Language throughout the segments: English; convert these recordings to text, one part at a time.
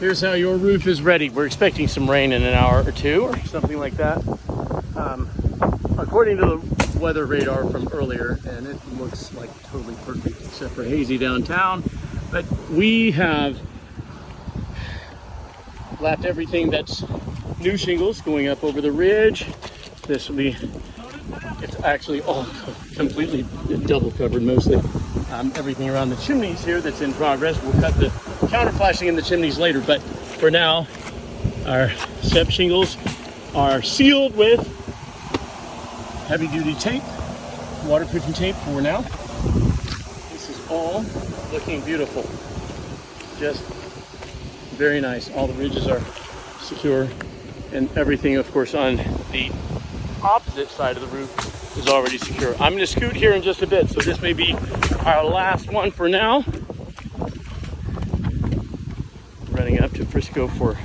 Here's how your roof is ready. We're expecting some rain in an hour or two or something like that. According to the weather radar from earlier, and it looks like totally perfect except for hazy downtown. But we have left everything that's new shingles going up over the ridge. This will be, it's actually all completely double covered mostly. Everything around the chimneys here that's in progress. We'll cut the counter flashing in the chimneys later, but for now, our step shingles are sealed with heavy duty tape, waterproofing tape for now. This is all looking beautiful. Just very nice. All the ridges are secure, and everything, of course, on the opposite side of the roof is already secure. I'm going to scoot here in just a bit, so this may be our last one for now. Running up to Frisco for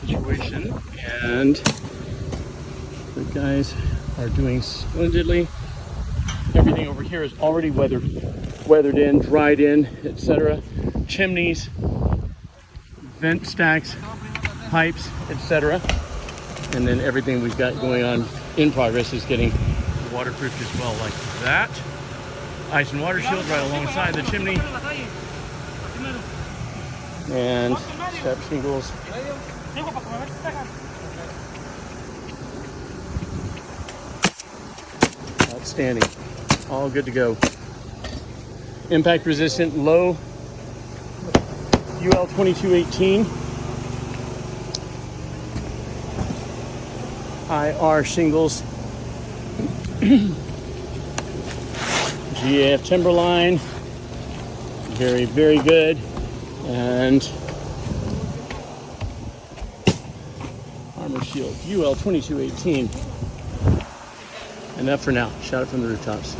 situation, and the guys are doing splendidly. Everything over here is already weathered in, dried in, etc. Chimneys, vent stacks, pipes, etc. And then everything we've got going on in progress is getting waterproofed as well, like that. Ice and water shield right alongside the chimney. And step shingles. Outstanding. All good to go. Impact resistant, low UL 2218. IR shingles. GAF Timberline. Very, very good. And Armor Shield UL 2218. Enough for now. Shout it from the rooftops.